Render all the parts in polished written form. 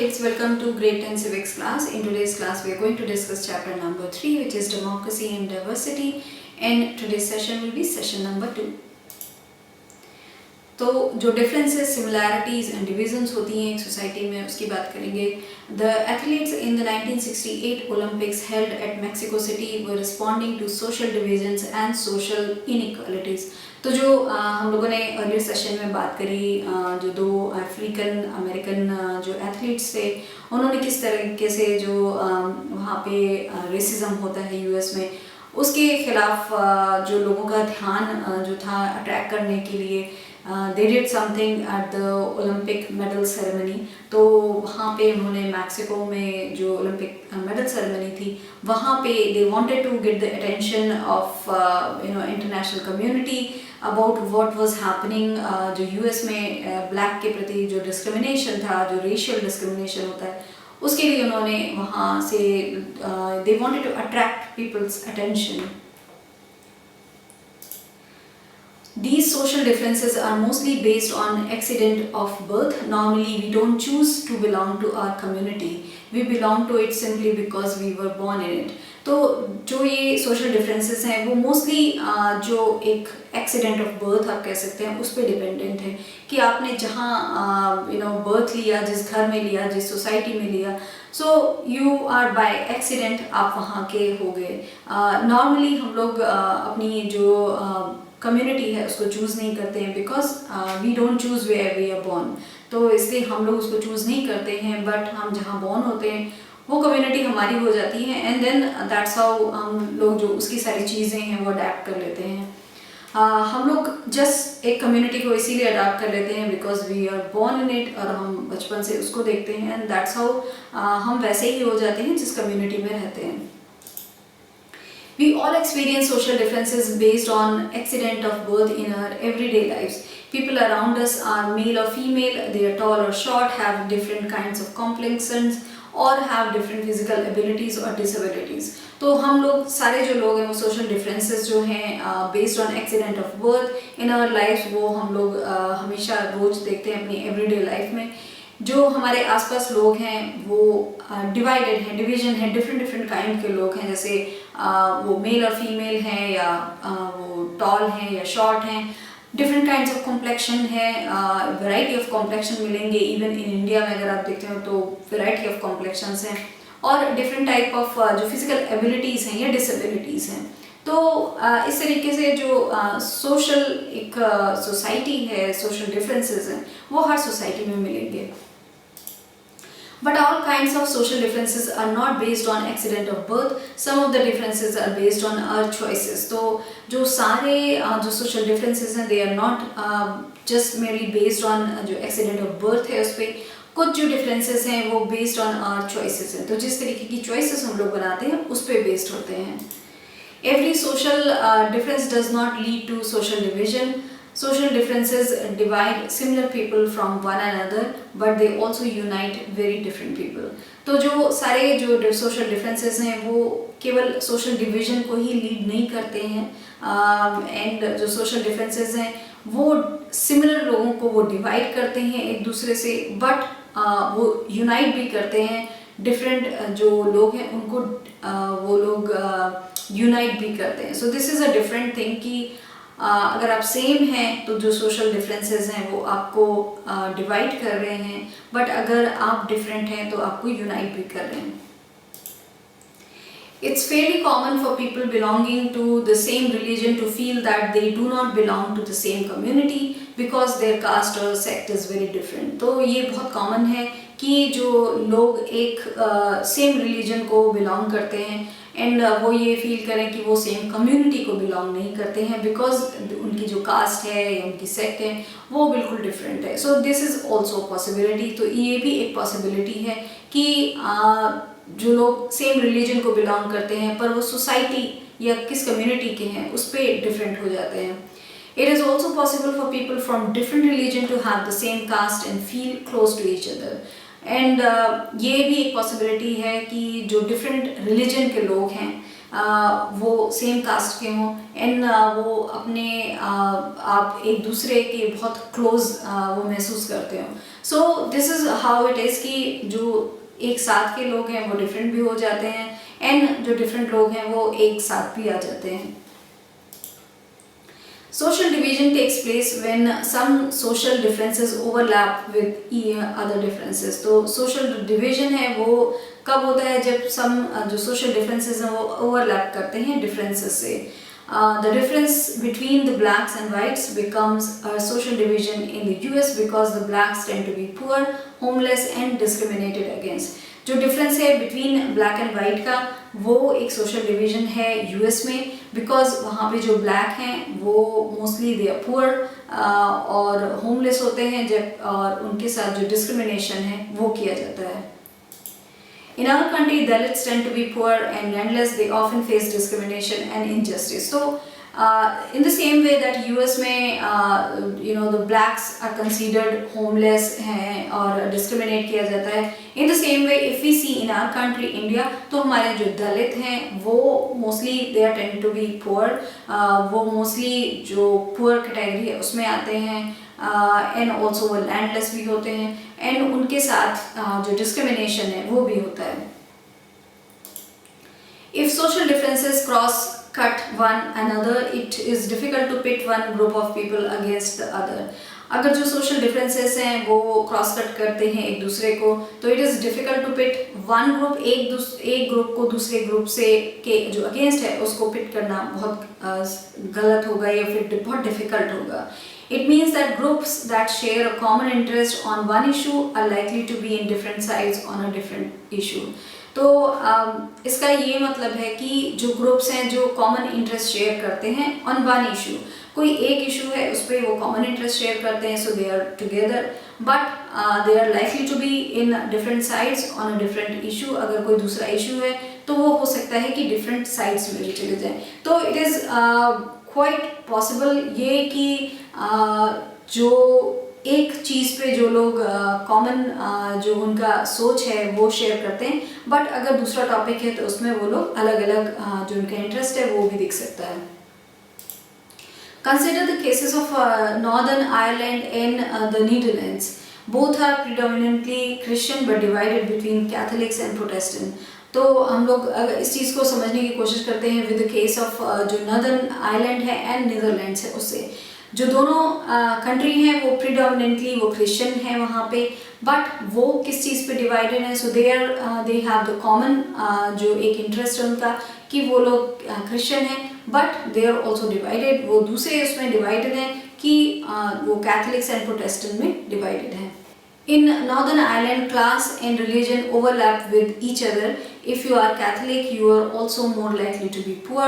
kids, welcome to grade 10 civics class. In today's class we are going to discuss chapter number 3, which is democracy and diversity, and today's session will be session number 2. तो जो differences, similarities and divisions होती हैं एक society में, उसकी बात करेंगे. The athletes in the 1968 Olympics held at Mexico City were responding to social divisions and social inequalities. तो जो हम लोगों ने अर्लियर सेशन में बात करी, जो दो अफ्रीकन अमेरिकन जो एथलीट्स थे, उन्होंने किस तरीके से जो वहाँ पे रेसिज्म होता है यूएस में, उसके खिलाफ जो लोगों का ध्यान जो था अट्रैक्ट करने के लिए they did something at the Olympic medal ceremony. तो वहाँ पे उन्होंने मैक्सिको में जो ओलंपिक मेडल सेरेमनी थी, वहाँ पे they wanted to get the attention of international community about what was happening. जो यूएस में ब्लैक के प्रति जो डिस्क्रिमिनेशन था, जो रेशियल डिस्क्रिमिनेशन होता है, उसके लिए उन्होंने वहाँ से they wanted to attract people's attention. These social differences are mostly based on accident of birth. Normally we don't choose to belong to our community. We belong to it simply because we were born in it. तो जो ये social differences हैं वो mostly जो एक accident of birth आप कह सकते हैं उस पर dependent है कि आपने जहाँ birth लिया, जिस घर में लिया, जिस society में लिया, so you are by accident आप वहाँ के हो गए. Normally हम लोग अपनी जो कम्युनिटी है उसको चूज़ नहीं करते हैं because we don't choose where we are born. तो इसलिए हम लोग उसको चूज़ नहीं करते हैं, बट हम जहाँ बॉर्न होते हैं वो कम्युनिटी हमारी हो जाती है, एंड देन दैट्स हाउ हम लोग जो उसकी सारी चीज़ें हैं वो अडेप्ट कर लेते हैं. हम लोग जस्ट एक कम्युनिटी को इसीलिए अडाप्ट कर लेते हैं because we are born in it, और हम बचपन से उसको देखते हैं, एंड दैट्स हाउ हम वैसे ही हो जाते हैं जिस कम्युनिटी में रहते हैं. We all experience social differences based on accident of birth in our everyday lives. People around us are male or female, they are tall or short, have different kinds of complexions or have different physical abilities or disabilities. तो हम लोग सारे जो लोग हैं वो social differences जो हैं based on accident of birth in our lives, वो हम लोग हमेशा रोज देखते हैं अपनी everyday life में. जो हमारे आसपास लोग हैं वो डिवाइडेड हैं, डिवीजन है, डिफरेंट काइंड के लोग हैं, जैसे वो मेल और फीमेल हैं, या वो टॉल हैं या शॉर्ट हैं, डिफरेंट काइंड्स ऑफ कॉम्प्लेक्शन है, वैरायटी ऑफ कॉम्प्लेक्शन मिलेंगे. इवन इन इंडिया में अगर आप देखते हो तो वैरायटी ऑफ कॉम्प्लेक्शंस हैं, और डिफरेंट टाइप ऑफ जो फिजिकल एबिलिटीज़ हैं या डिसेबिलिटीज़ हैं. तो इस तरीके से जो सोशल एक सोसाइटी है, सोशल डिफरेंसेस हैं, वो हर सोसाइटी में मिलेंगे. But all kinds of social differences are not based on accident of birth. Some of the differences are based on our choices. तो जो सारे जो social differences हैं, they are not just merely based on जो accident of birth है उस पर. कुछ जो differences हैं वो based on our choices हैं. तो जिस तरीके की choices हम लोग बनाते हैं उस पर based होते हैं. Every social difference does not lead to social division. Social differences divide similar people from one another, but they also unite very different people. तो जो सारे जो social differences हैं वो केवल social division को ही lead नहीं करते हैं, and जो social differences हैं वो similar लोगों को वो divide करते हैं एक दूसरे से, but वो unite भी करते हैं. different जो लोग हैं उनको वो लोग unite भी करते हैं. So this is a different thing कि अगर आप सेम हैं तो जो सोशल डिफरेंसेस हैं वो आपको डिवाइड कर रहे हैं, बट अगर आप डिफरेंट हैं तो आपको यूनाइट भी कर रहे हैं. It's fairly common for people belonging to the same religion to feel that they do not belong to the same community because their caste or sect is very different. तो ये बहुत कॉमन है कि जो लोग एक सेम रिलीजन को belong करते हैं एंड वो ये फील करें कि वो सेम कम्युनिटी को बिलोंग नहीं करते हैं बिकॉज उनकी जो कास्ट है या उनकी सेक्ट है वो बिल्कुल डिफरेंट है. So this is also possibility. तो ये भी एक पॉसिबिलिटी है कि जो लोग सेम रिलीजन को बिलोंग करते हैं पर वो सोसाइटी या किस कम्युनिटी के हैं उस पर डिफरेंट हो जाते हैं. It is also possible for people from different religion to have the same caste and feel close to each other. And ये भी एक पॉसिबिलिटी है कि जो डिफरेंट रिलीजन के लोग हैं वो सेम कास्ट के हों एंड वो अपने आप एक दूसरे के बहुत क्लोज वो महसूस करते हो। सो this is how it is कि जो एक साथ के लोग हैं वो डिफरेंट भी हो जाते हैं एंड जो डिफरेंट लोग हैं वो एक साथ भी आ जाते हैं। Social division takes place when some social differences overlap with other differences। तो social division है वो कब होता है जब जो social differences हैं वो overlap करते हैं differences से। The difference between the blacks and whites becomes a social division in the US because the blacks tend to be poor, homeless and discriminated against। जो डिफरेंस है बिटवीन ब्लैक एंड वाइट का वो एक social division है US में, because वहाँ पे जो ब्लैक हैं वो मोस्टली दे आर पुअर और होमलेस होते हैं जब, और उनके साथ जो डिस्क्रिमिनेशन है वो किया जाता है। In our country, Dalits tend to be poor and landless. They often face discrimination and injustice. So, in the same way that US में the blacks are considered homeless हैं और discriminate किया जाता है, in the same way if we see in our country India, तो हमारे जो दलित हैं वो mostly they are tend to be poor, वो mostly जो poor category है उसमें आते हैं एंड ऑल्सो वो लैंडलेस भी होते हैं एंड उनके साथ जो डिस्क्रिमिनेशन है वो भी होता है। If social differences cross cut one another, it is difficult to pit one group of people against the other। अगर जो सोशल डिफरेंसेस हैं वो क्रॉस कट करते हैं एक दूसरे को, तो it is difficult to pit one group, एक ग्रुप को दूसरे ग्रुप से के जो अगेंस्ट है उसको पिट करना बहुत गलत होगा या फिर बहुत डिफ़िकल्ट होगा। It means that groups that share a common interest on one issue are likely to be in different sides on a different issue। तो इसका ये मतलब है कि जो ग्रुप्स हैं जो कॉमन इंटरेस्ट शेयर करते हैं ऑन वन इशू, कोई एक इशू है उस पर वो कॉमन इंटरेस्ट शेयर करते हैं, so they are together, but they are likely to be in different sides on a different issue. अगर कोई दूसरा इशू है तो वो हो सकता है कि डिफरेंट साइड्स में भी चले जाएं। तो इट इज़ क्वाइट पॉसिबल ये कि जो एक चीज़ पे जो लोग कॉमन जो उनका सोच है वो शेयर करते हैं, बट अगर दूसरा टॉपिक है तो उसमें वो लोग अलग अलग जो उनका इंटरेस्ट है वो भी दिख सकता है। Consider the cases of Northern Ireland and the Netherlands. Both are predominantly Christian but divided between Catholics and Protestant। तो हम लोग इस चीज़ को समझने की कोशिश करते हैं विद द केस ऑफ जो नॉर्दर्न आयरलैंड है एंड नीदरलैंड्स है उससे। जो दोनों कंट्री हैं वो प्रीडोमिनेंटली वो क्रिश्चियन है वहाँ पे, बट वो किस चीज़ पे डिवाइडेड है, सो दे हैव द कॉमन जो एक इंटरेस्ट है उनका कि वो लोग क्रिश्चियन हैं, but they are also divided, वो दूसरे उसमें डिवाइडेड हैं कि वो कैथलिक्स एंड प्रोटेस्टेंट में डिवाइडेड हैं। In Northern Ireland, class and religion overlap with each other. If you are Catholic, you are also more likely to be poor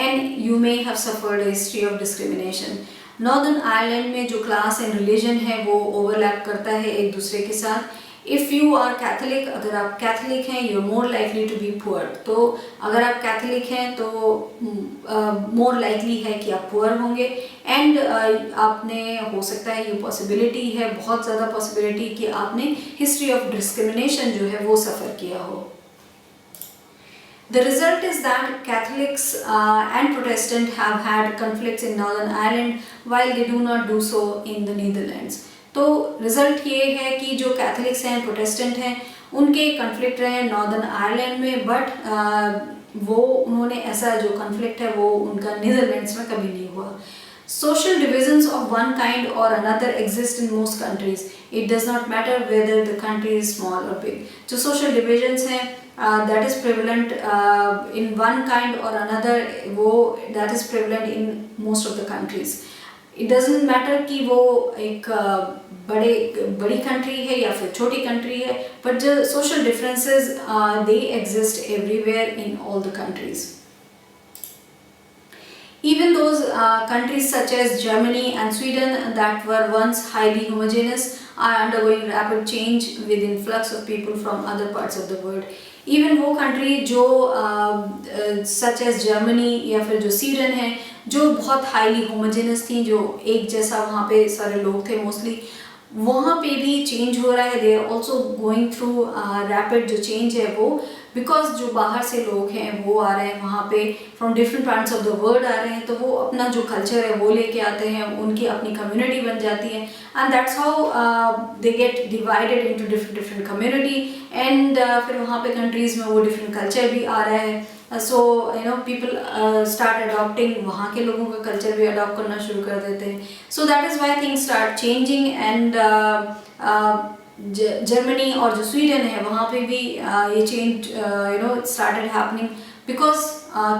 and you may have suffered a history of discrimination। Northern Ireland में जो class and religion है वो overlap करता है एक दूसरे के साथ। If you are Catholic, अगर आप Catholic हैं, you are more likely to be poor। तो अगर आप Catholic हैं तो more likely है कि आप poor होंगे एंड आपने हो सकता है ये पॉसिबिलिटी है, बहुत ज़्यादा पॉसिबिलिटी कि आपने हिस्ट्री ऑफ डिस्क्रिमिनेशन जो है वो सफ़र किया हो। The result is that Catholics and Protestants have had conflicts in Northern Ireland while they do not do so in the Netherlands। तो रिज़ल्ट ये है कि जो कैथलिक्स हैं प्रोटेस्टेंट हैं उनके कन्फ्लिक्ट रहे नॉर्दर्न आयरलैंड में, बट वो उन्होंने ऐसा जो कन्फ्लिक्ट है वो उनका नीदरलैंड्स में कभी नहीं हुआ। Social divisions of one kind or another exist in most countries. It does not matter whether the country is small or big। जो social divisions हैं that is prevalent in one kind or another, वो that is prevalent in most of the countries। It doesn't matter कि वो एक बड़ी country है या फिर छोटी कंट्री है, but the social differences they exist everywhere in all the countries। Even those countries such as Germany and Sweden that were once highly homogeneous are undergoing rapid change with influx of people from other parts of the world। Even वो country जो such as Germany या फिर जो Sweden है जो बहुत highly homogeneous थी, जो एक जैसा वहाँ पे सारे लोग थे मोस्टली, वहाँ पे भी चेंज हो रहा है, they are also going through rapid जो चेंज है वो, बिकॉज जो बाहर से लोग हैं वो आ रहे हैं वहाँ पे, from different parts of the world आ रहे हैं, तो वो अपना जो कल्चर है वो लेके आते हैं, उनकी अपनी कम्युनिटी बन जाती है, and that's how they get divided into different different community, and फिर वहाँ पे कंट्रीज़ में वो डिफरेंट कल्चर भी आ रहा है. So you know people start adopting, वहाँ के लोगों का कल्चर भी अडॉप्ट करना शुरू कर देते हैं. So that is why things start changing, and Germany और जो स्वीडन है वहाँ पे भी ये change you know started happening, because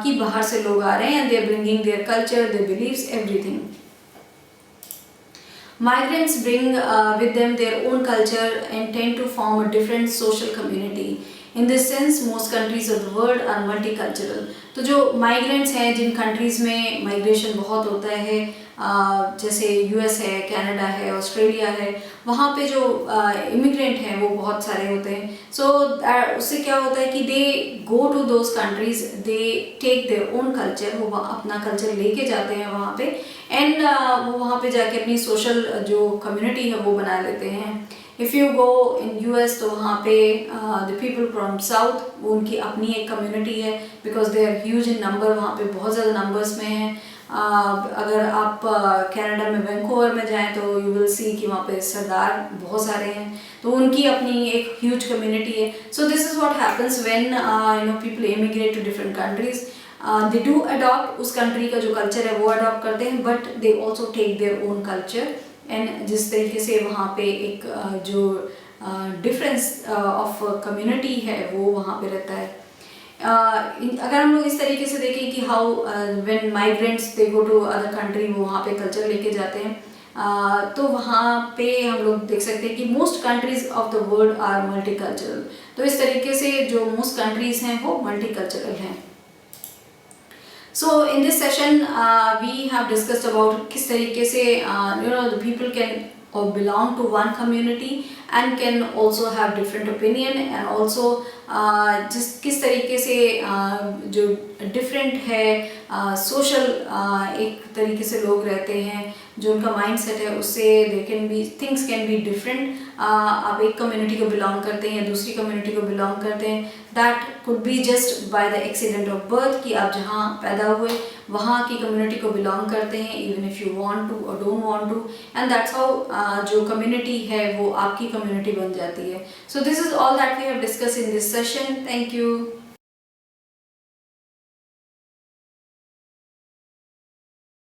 कि बाहर से लोग आ रहे हैं and they are bringing their culture, their beliefs, everything. Migrants bring with them their own culture and tend to form a different social community. In this sense, most countries of the world are multicultural. तो जो migrants हैं, जिन countries में migration बहुत होता है, जैसे US है, Canada है, ऑस्ट्रेलिया है, वहाँ पे जो immigrant हैं वो बहुत सारे होते हैं. So उससे क्या होता है कि they go to those countries, they take their own culture, वो अपना culture लेके जाते हैं वहाँ पे, एंड वो वहाँ पे जाके अपनी सोशल जो कम्युनिटी है वो बना लेते हैं. If you go in US तो वहाँ पे द पीपल फ्रॉम साउथ, वो उनकी अपनी एक कम्युनिटी है, because they are huge in number, वहाँ पे बहुत ज़्यादा नंबर्स में हैं. अगर आप कनाडा में वैंकूवर में जाएं तो यू विल सी कि वहाँ पे सरदार बहुत सारे हैं, तो उनकी अपनी एक ह्यूज कम्युनिटी है. So this is what happens when you know people immigrate to different countries. They do adopt, उस कंट्री का जो कल्चर है वो अडॉप्ट करते हैं, but they also take their own culture, and जिस तरीके से वहाँ पे एक जो डिफरेंस ऑफ कम्युनिटी है वो वहाँ पे रहता है. अगर हम लोग इस तरीके से देखें कि how when migrants they go to other country, वो वहाँ पे कल्चर लेके जाते हैं, तो वहाँ पे हम लोग देख सकते हैं कि most countries of the world are multicultural. तो इस तरीके से जो मोस्ट कंट्रीज हैं वो मल्टीकल्चरल हैं. So in this session we have discussed about किस तरीके से you know the people can or belong to one community and can also have different opinion, and also जिस किस तरीके से जो different है social एक तरीके से लोग रहते हैं, जो उनका mindset है उससे they can be things can be different. आप एक community को belong करते हैं या दूसरी community को belong करते हैं, that could be just by the accident of birth कि आप जहाँ पैदा हुए वहाँ की community को belong करते हैं, even if you want to or don't want to, and that's how जो community है वो आपकी community बन जाती है. So this is all that we have discussed in this session. Thank you.